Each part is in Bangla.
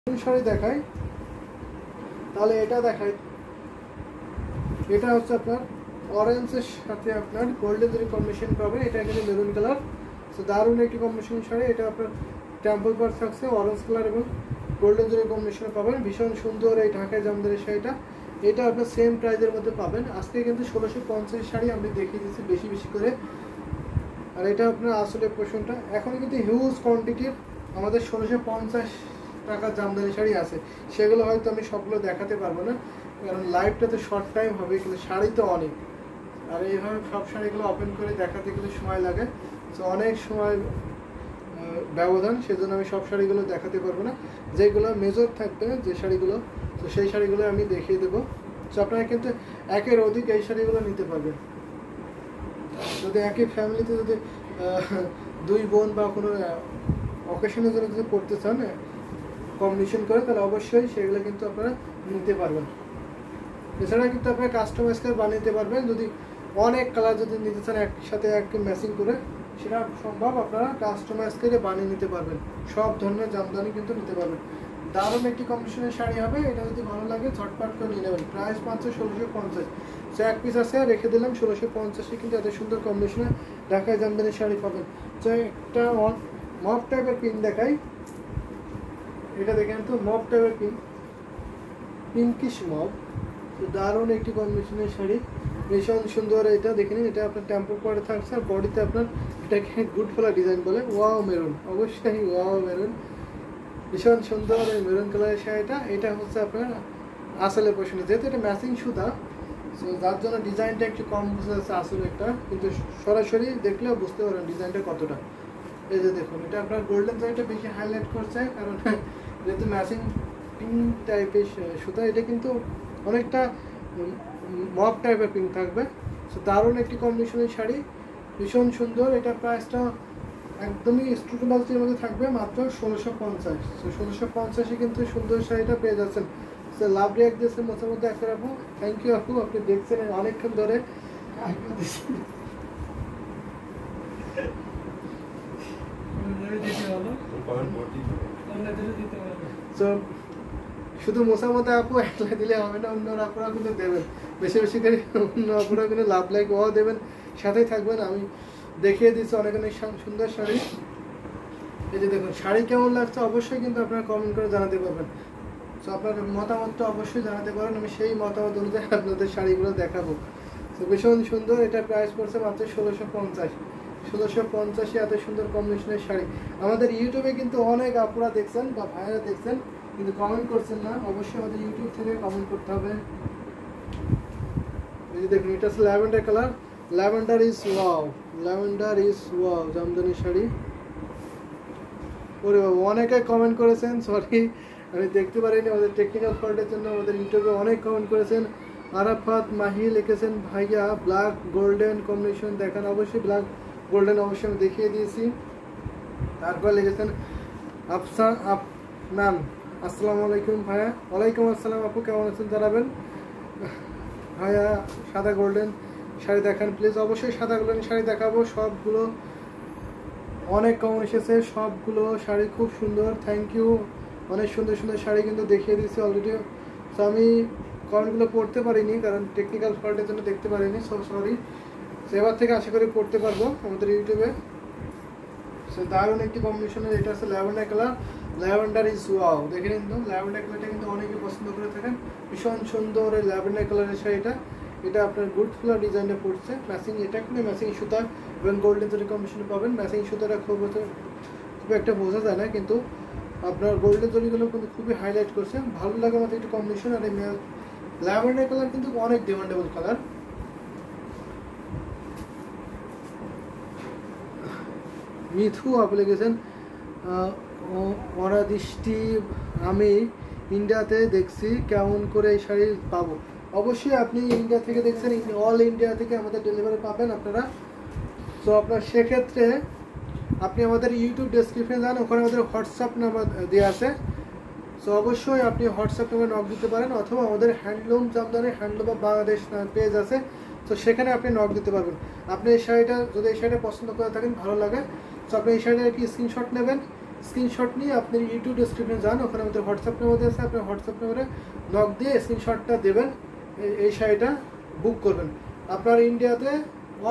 শাড়ি দেখাই, তাহলে এটা দেখাই। এটা হচ্ছে আপনার অরেঞ্জের সাথে আপনার গোল্ডেন জরি কম্বিনেশন পাবেন। এটা এখানে মেরুন কালার, তো দারুণ একটি কম্বিনেশন শাড়ি। এটা আপনার টেম্পল পার্ট থাকছে অরেঞ্জ কালার এবং গোল্ডেন জরি কম্বিনেশন পাবেন। ভীষণ সুন্দর এই ঢাকায় জামদানি শাড়িটা। এটা আপনার সেম প্রাইজের মধ্যে পাবেন। আজকে কিন্তু 1650 শাড়ি আমি দেখিয়ে দিচ্ছি বেশি বেশি করে। আর এটা আপনার আসলে পোর্শনটা এখন কিন্তু হিউজ কোয়ান্টিটির আমাদের 1650 টাকার জামদানি শাড়ি আছে, সেগুলো হয়তো আমি সবগুলো দেখাতে পারবো না, কারণ লাইভটা তো শর্ট টাইম হবে, কিন্তু শাড়ি তো অনেক। আর এইভাবে সব শাড়িগুলো ওপেন করে দেখাতে গেলে সময় লাগে, তো অনেক সময় ব্যবধান, সেজন্য আমি সব শাড়িগুলো দেখাতে পারবো না। যেগুলো মেজর থাকবে যে শাড়িগুলো, তো সেই শাড়িগুলো আমি দেখিয়ে দেবো। তো আপনারা কিন্তু একের অধিক এই শাড়িগুলো নিতে পারবেন। যদি একই ফ্যামিলিতে যদি দুই বোন বা কোনো অকেশনের জন্য যদি পড়তে চান কম্বিনেশন করে, তাহলে অবশ্যই সেগুলো কিন্তু আপনারা নিতে পারবেন। এছাড়া কিন্তু আপনারা কাস্টমাইজ করে বানিয়ে নিতে পারবেন। যদি অনেক কালার যদি নিতে চান একসাথে একটু ম্যাচিং করে, সেটা সম্ভব, আপনারা কাস্টমাইজ করে বানিয়ে নিতে পারবেন। সব ধরনের জামদানি কিন্তু নিতে পারবেন। দারুণ একটি কম্বিনেশনের শাড়ি হবে। এটা যদি ভালো লাগে ঝটপট করে নিয়ে নেবেন। প্রাইস মাত্র 1650। সো এক পিস আছে রেখে দিলাম 1650। কিন্তু এত সুন্দর কম্বিনেশনে ঢাকায় জামদানি শাড়ি পাবেন। তো একটা মফ টাইপের পিন দেখাই। এটা দেখেন তো, মফ টাইপের পিঙ্কিশ মফ, তো দারুণ একটি কম্বিনেশনের শাড়ি, ভীষণ সুন্দর। এটা দেখে নিন, এটা আপনার টেম্পল পার্টে থাকছে আর বডিতে আপনার এটাকে গুড ফ্লাওয়ার ডিজাইন বলে। ওয়াও মেরুন, অবশ্যই ওয়াও মেরুন, ভীষণ সুন্দর এই মেরুন কালারের শাড়িটা। এটা হচ্ছে আপনার আসলে পোর্শনে, যেহেতু এটা ম্যাচিং সুতা, সো যার জন্য ডিজাইনটা একটু কম বুঝতে যাচ্ছে আসলে একটা, কিন্তু সরাসরি দেখলেও বুঝতে পারেন ডিজাইনটা কতটা। এই যে দেখুন, এটা আপনার গোল্ডেন জারিটা বেশি হাইলাইট করছে, কারণ যেহেতু ম্যাচিং পিঙ্ক টাইপের সুতা, এটা কিন্তু অনেকটা মফ টাইপের পিঙ্ক থাকবে। সো দারুণ একটি কম্বিনেশনের শাড়ি, ভীষণ সুন্দর। এটা প্রাইসটা একদমই স্টুডেন্টের মধ্যে থাকবে মাত্র 1650। সো 1650-এ কিন্তু সুন্দর শাড়িটা পেয়ে যাচ্ছেন। সো লাভ রিয়াক্ট দিয়েছেন মোটামুটি একটা আপু, থ্যাংক ইউ আপু, আপনি দেখছেন অনেকক্ষণ ধরে। তো শুধু মোসামতে আপু একলা দিলে হবে না, অন্য আপুরা কিন্তু দেবেন, বেশি বেশি করে অন্য আপুরা কিন্তু লাভ লাইক ও দেবেন, সাথেই থাকবেন। আমি দেখিয়ে দিচ্ছি অনেক অনেক সুন্দর শাড়ি। এই যে দেখুন, শাড়ি কেমন লাগছে অবশ্যই কিন্তু আপনারা কমেন্ট করে জানাতে পারবেন। তো আপনার মতামতটা অবশ্যই জানাতে পারেন, আমি সেই মতামত অনুযায়ী আপনাদের শাড়িগুলো দেখাবো। তো ভীষণ সুন্দর। এটা প্রাইস পড়ছে মাত্র 1650। 1650-এ এত সুন্দর কম্বিনেশনের শাড়ি। আমাদের ইউটিউবে কিন্তু অনেক আপুরা দেখছেন বা ভাইরা দেখছেন, কিন্তু কমেন্ট করছেন না। অবশ্যই আমাদের ইউটিউব থেকে কমেন্ট করতে হবে। এই যে দেখুন, এটা হচ্ছে lavender colour. Lavender is wow, lavender is wow Jamdani sari. ওরে বাবা, অনেকে কমেন্ট করেছেন, সরি আমি দেখতে পারিনি, আমাদের টেকনিক্যাল ফল্টের জন্য আমাদের ইউটিউবে অনেক কমেন্ট করেছেন। আরাফাত মাহি লিখেছেন, ভাইয়া ব্ল্যাক গোল্ডেন কম্বিনেশন দেখান। অবশ্যই ব্ল্যাক গোল্ডেন অবশ্যই আমি দেখিয়ে দিয়েছি। তারপর লিখেছেন আফসান আফনান, আসসালামু আলাইকুম ভাইয়া। ওয়ালাইকুম আসসালাম আপু, কেমন আছেন জানাবেন। ভাইয়া সাদা গোল্ডেন শাড়ি দেখান প্লিজ। অবশ্যই সাদা গোল্ডেন শাড়ি দেখাবো। সবগুলো অনেক কমন এসেছে, সবগুলো শাড়ি খুব সুন্দর, থ্যাংক ইউ। অনেক সুন্দর সুন্দর শাড়ি কিন্তু দেখিয়ে দিচ্ছি অলরেডি। তো আমি কমেন্টগুলো পড়তে পারিনি, কারণ টেকনিক্যাল ফল্টের জন্য দেখতে পারিনি, সো সরি। তো এবার থেকে আশা করি পড়তে পারবো আমাদের ইউটিউবে। সো দারুণ একটি কম্বিনেশনের, এটা আছে lavender colour. Lavender is wow, দেখে নিন তো, ল্যাভেন্ডার কালারটা কিন্তু অনেকে পছন্দ করে থাকেন। ভীষণ সুন্দর এই ল্যাভেন্ডার কালারের শাড়িটা। এটা আপনার গুড ফ্লাওয়ার ডিজাইনটা পড়ছে, ম্যাচিং, এটা কিন্তু ম্যাচিং সুতা এবং গোল্ডেন জরি কম্বিনেশন পাবেন। ম্যাচিং সুতাটা খুব একটা বোঝা যায় না, কিন্তু আপনার গোল্ডেন জরিগুলো কিন্তু খুবই হাইলাইট করছে, ভালো লাগে আমাদের একটু কম্বিনেশন। আর এই ল্যাভেন্ডার কালার কিন্তু অনেক ডিমান্ডেবল কালার। মিথু আপনি লিখেছেন, অনাদৃষ্টি আমি ইন্ডিয়াতে দেখছি, কেমন করে এই শাড়ি পাবো। অবশ্যই আপনি ইন্ডিয়া থেকে দেখছেন, অল ইন্ডিয়া থেকে আমাদের ডেলিভারি পাবেন আপনারা। তো আপনার সেক্ষেত্রে আপনি আমাদের ইউটিউব ডেসক্রিপশনে যান, ওখানে আমাদের হোয়াটসঅ্যাপ নাম্বার দেওয়া আছে। সো অবশ্যই আপনি হোয়াটসঅ্যাপ নাম্বার নক দিতে পারেন, অথবা আমাদের handloom Jamdani handloom of Bangladesh page আছে, তো সেখানে আপনি নক দিতে পারবেন। আপনি এই শাড়িটা যদি এই শাড়িটা পছন্দ করে থাকেন, ভালো লাগে, তো আপনি এই শাড়িটার একটি স্ক্রিনশট নেবেন, স্ক্রিনশট নিয়ে আপনি ইউটিউব ডেসক্রিপশনে যান, ওখানে আমাদের হোয়াটসঅ্যাপ নাম্বার আছে, আপনার হোয়াটসঅ্যাপ নাম্বারে নক দিয়ে স্ক্রিনশটটা দেবেন, এই শাড়িটা বুক করবেন। আপনার ইন্ডিয়াতে,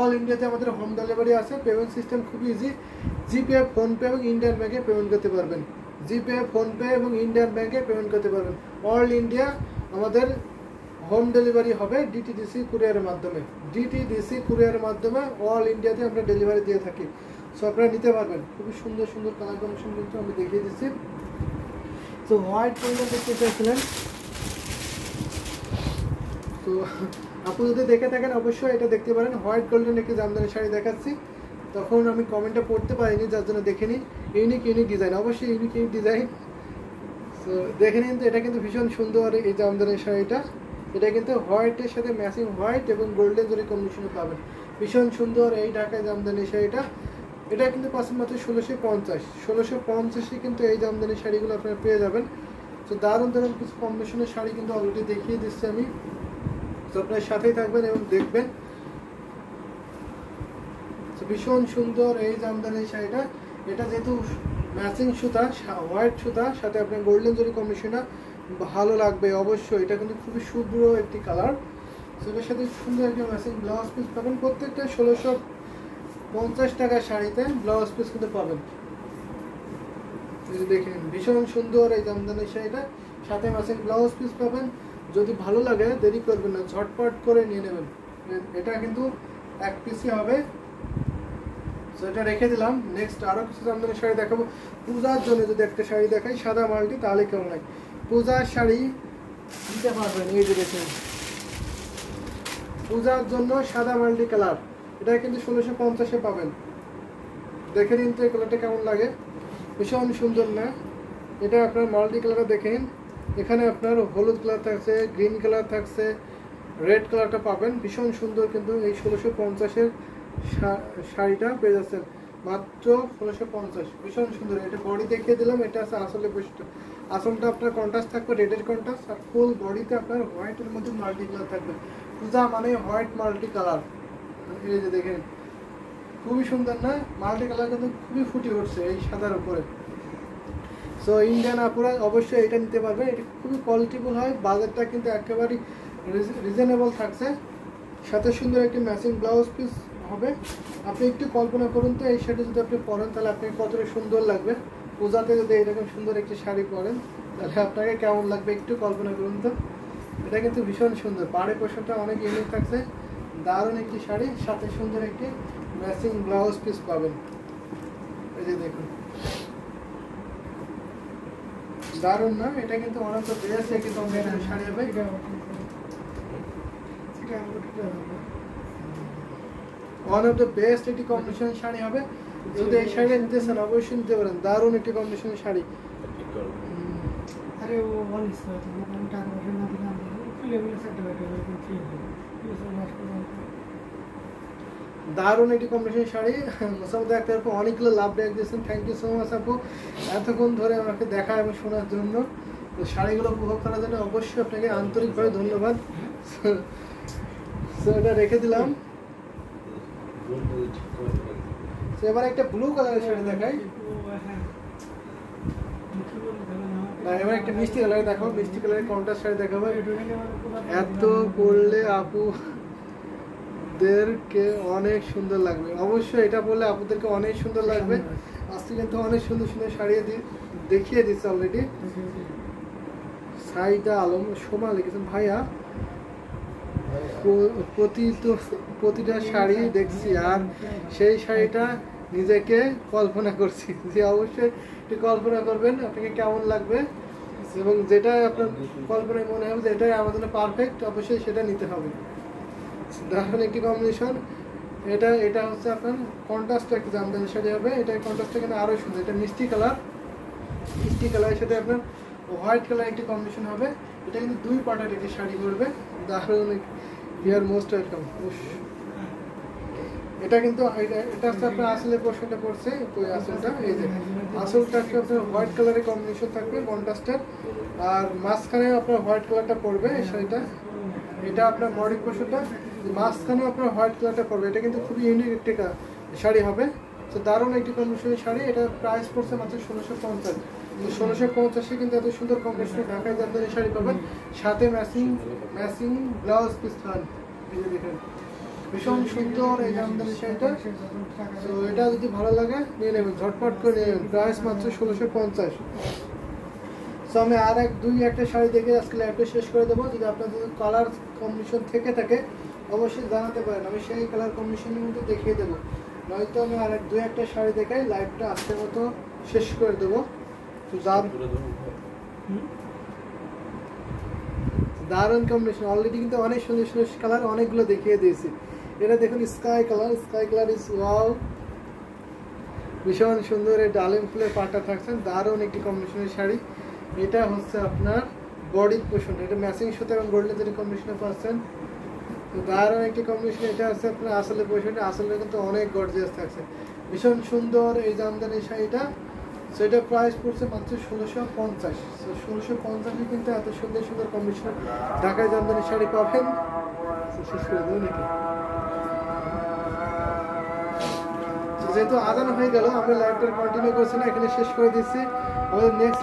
অল ইন্ডিয়াতে আমাদের হোম ডেলিভারি আছে। পেমেন্ট সিস্টেম খুবই ইজি, জিপে, ফোনপে এবং ইন্ডিয়ান ব্যাঙ্কে পেমেন্ট করতে পারবেন। জিপে, ফোনপে এবং ইন্ডিয়ান ব্যাঙ্কে পেমেন্ট করতে পারবেন। অল ইন্ডিয়া আমাদের হোম ডেলিভারি হবে ডিটিডিসি কুরিয়ারের মাধ্যমে। ডিটিডিসি কুরিয়ারের মাধ্যমে অল ইন্ডিয়াতে আমরা ডেলিভারি দিয়ে থাকি। সো আপনারা নিতে পারবেন। খুবই সুন্দর সুন্দর কালার কম্বিনেশন কিন্তু আমি দেখিয়ে দিচ্ছি। তো হোয়াইট কালার দেখতে চাইছিলেন, তো আপনি যদি দেখে থাকেন অবশ্যই এটা দেখতে পারেন। হোয়াইট গোল্ডেন একটি জামদানি শাড়ি দেখাচ্ছি, তখন আমি কমেন্টটা পড়তে পারিনি, যার জন্য দেখে নিন। ইউনিক ডিজাইন, অবশ্যই ইউনিক ডিজাইন। তো দেখে নিন, তো এটা কিন্তু ভীষণ সুন্দর এই জামদানি শাড়িটা। এটা কিন্তু হোয়াইটের সাথে ম্যাচিং হোয়াইট এবং গোল্ডেন জরি কম্বিনেশনে পাবেন। ভীষণ সুন্দর এই ঢাকায় জামদানি শাড়িটা। এটা কিন্তু পাচ্ছেন মাত্র 1650। 1650 কিন্তু এই জামদানি শাড়িগুলো আপনারা পেয়ে যাবেন। তো দারুণ দারুণ কিছু কম্বিনেশনের শাড়ি কিন্তু অলরেডি দেখিয়ে দিচ্ছি আমি। তো আপনার সাথেই থাকবেন এবং দেখবেন। তো ভীষণ সুন্দর এই জামদানি শাড়িটা। এটা যেহেতু ম্যাচিং সুতা, হোয়াইট সুতা, সাথে আপনার গোল্ডেন জরি কম্বিনেশনটা ভালো লাগবে অবশ্যই। এটা কিন্তু খুবই শুভ্র একটি কালার। তো এটার সাথে সুন্দর একটা ম্যাচিং ব্লাউজ পিস পাবেন। প্রত্যেকটা 1650 টাকার শাড়িতে ব্লাউজ পিস কিন্তু পাবেন। দেখে নিন, ভীষণ সুন্দর এই জামদানি শাড়িটা, সাথে ম্যাচিং ব্লাউজ পিস পাবেন। যদি ভালো লাগে দেরি করবেন না, ঝটপট করে নিয়ে নেবেন। এটা কিন্তু এক পিসই হবে। তো এটা রেখে দিলাম। নেক্সট আরও কিছু জামদানি শাড়ি দেখাবো। পূজার জন্য যদি একটা শাড়ি দেখাই সাদা মাল্টি, তাহলে কেমন লাগে? পূজার শাড়ি নিতে পারবেন। এই যে দেখুন, পূজার জন্য সাদা মাল্টি কালার, এটা কিন্তু 1650-এ পাবেন। দেখে নিন তো এই কালারটা কেমন লাগে, ভীষণ সুন্দর না? এটা আপনার মাল্টি কালারটা দেখে নিন। এখানে আপনার হলুদ কালার থাকছে, গ্রিন কালার থাকছে, রেড কালারটা পাবেন। ভীষণ সুন্দর কিন্তু এই 1650-এর শাড়িটা পেয়ে যাচ্ছেন মাত্র 1650। ভীষণ সুন্দর। এটা বডি দেখিয়ে দিলাম। এটা আছে আসলের বৈশিষ্ট্য। আসলটা আপনার কন্ট্রাস্ট থাকবে, রেডের কন্ট্রাস্ট, আর ফুল বডিতে আপনার হোয়াইটের মধ্যে মাল্টি কালার থাকবে। পূজা মানে হোয়াইট মাল্টি কালার। এই যে দেখেন, খুবই সুন্দর না? মাল্টি কালার কিন্তু খুবই ফুটে উঠছে এই সাদার উপরে। সো ইন্ডিয়ান আপুরা অবশ্যই এটা নিতে পারবেন। এটা খুবই কোয়ালিটিফুল হয়, বাজারটা কিন্তু একেবারেই রিজনেবল থাকছে। সাথে সুন্দর একটি ম্যাচিং ব্লাউজ পিস হবে। আপনি একটু কল্পনা করুন তো, এই শাড়ি যদি আপনি পরেন তাহলে আপনাকে কতটা সুন্দর লাগবে। পূজাতে যদি এরকম সুন্দর একটি শাড়ি পরেন তাহলে আপনাকে কেমন লাগবে একটু কল্পনা করুন তো। এটা কিন্তু ভীষণ সুন্দর, পাড়ে পোশাকটা অনেক ইউনিক থাকছে। দারুণ একটি শাড়ি, সাথে সুন্দর একটি ম্যাচিং ব্লাউজ পিস পাবেন। এই যে দেখুন, দারুণ না? এটা কিন্তু অনেক বেস্ট একটি কম্বিনেশন শাড়ি হবে। ওয়ান অফ দ্য বেস্ট একটি কম্বিনেশন শাড়ি হবে। যদি এই শাড়িটা নিতে চান অবশ্যই নিতে পারেন। দারুণ একটি কম্বিনেশন শাড়ি। আরে ও বলিস তো, আমি টাকা পয়সা না দিলাম, খুলে বলে সেটা বেটা দারুণ একটি কম্বিনেশন শাড়ি। মোসাম্মদ আক্তার আপু অনেকগুলো লাভ ব্যাগ দিয়েছেন, থ্যাংক ইউ সো মাচ আপু এতক্ষণ ধরে আমাকে দেখা এবং শোনার জন্য। তো শাড়িগুলো উপভোগ করার জন্য অবশ্যই আপনাকে আন্তরিকভাবে ধন্যবাদ। তো এটা রেখে দিলাম। এবার একটা ব্লু কালারের শাড়ি দেখাই। এবার একটা মিষ্টি কালার দেখাবো, মিষ্টি কালারের কন্ট্রাস্ট শাড়ি দেখাবো। এত পরলে আপুদেরকে অনেক সুন্দর লাগবে, অবশ্যই এটা বললে আপুদেরকে অনেক সুন্দর লাগবে। আজকে কিন্তু অনেক সুন্দর সুন্দর শাড়ি দেখিয়ে দিচ্ছে অলরেডি। সাইদা আলম সোমা লিখেছেন, ভাইয়া প্রতিটা শাড়ি দেখছি আর সেই শাড়িটা নিজেকে কল্পনা করছি। যে অবশ্যই একটু কল্পনা করবেন আপনাকে কেমন লাগবে, এবং যেটা আপনার কল্পনায় মনে হবে যে এটাই আমার জন্য পারফেক্ট, অবশ্যই সেটা নিতে হবে। দারুণ একটি কম্বিনেশন। এটা হচ্ছে আপনার কন্ট্রাস্ট একটা জামদানি শাড়ি হবে। এটা কন্ট্রাস্টটা কিন্তু আরও সুন্দর। এটা মিষ্টি কালার, মিষ্টি কালারের সাথে আপনার হোয়াইট কালার একটি কম্বিনেশন হবে। এটা কিন্তু দুই পার্টের একটি শাড়ি পরবে। দারুণ, ইউর মোস্ট ওয়েলকাম। এটা কিন্তু এটা হচ্ছে আপনার আসলের পোর্শনটা পড়ছে, ওই আসলটা। এই যে আসলটা আপনার হোয়াইট কালারের কম্বিনেশন থাকবে কন্ট্রাস্টের, আর মাঝখানে আপনার হোয়াইট কালারটা পড়বে এই শাড়িটা। এটা আপনার বডির পোর্শনটা, মাঝখানেও আপনার হোয়াইট কালারটা পড়বে। এটা কিন্তু খুবই ইউনিক একটা শাড়ি হবে। তো দারুণ একটি কম্বিনেশনের শাড়ি, এটা প্রাইস পড়ছে মাত্র 1650। 1650 কিন্তু এত সুন্দর কম্বিনেশনের ঢাকাই জামদানি শাড়ি পাবেন, সাথে ম্যাচিং ব্লাউজ পিস থান। এই যে দেখেন ভীষণ সুন্দর এই জামদানি শাড়িটা। তো এটা যদি ভালো লাগে নিয়ে নেবেন, ঝটপট করে নিয়ে নেবেন, প্রাইস মাত্র 1650। সো আমি আর একটা শাড়ি দেখে আজকে লাইভটা শেষ করে দেবো। যদি আপনাদের কালার কম্বিনেশন থেকে থাকে অবশ্যই জানাতে পারেন, আমি সেই কালার কম্বিনেশনের মধ্যে দেখিয়ে দেবো, নয়তো আমি আর একটা শাড়ি দেখাই লাইভটা আজকের মতো শেষ করে দেবো। তো দারুণ কম্বিনেশন, অলরেডি কিন্তু অনেক সুন্দর সুন্দর কালার অনেকগুলো দেখিয়ে দিয়েছি। এটা দেখুন স্কাই কালার ইজ ওয়াও, ভীষণ সুন্দর এই ডালিম ফুলের পাটা থাকছেন, দারুণ একটি কম্বিনেশনের শাড়ি। এটা হচ্ছে আপনার বডি পোর্শন, এটা ম্যাচিং সুতো এবং গোল্ডেন জরি কম্বিনেশনে পাচ্ছেন। তো দারুণ একটি কম্বিনেশন। এটা হচ্ছে আপনার আসলে পোর্শনটা, আসলে কিন্তু অনেক গর্জিয়াস থাকছে, ভীষণ সুন্দর এই জামদানি শাড়িটা। সো এটা প্রাইস পড়ছে মাত্র 1650। সো 1650 কিন্তু এত সুন্দর সুন্দর কম্বিনেশন ঢাকায় জামদানি শাড়ি পাবেন। শেষ করে দেবো নাকি? যেহেতু আদান হয়ে গেল, আমরা লাইভটা কন্টিনিউ করছি না, এখানে শেষ করে দিচ্ছি। আমাদের নেক্সট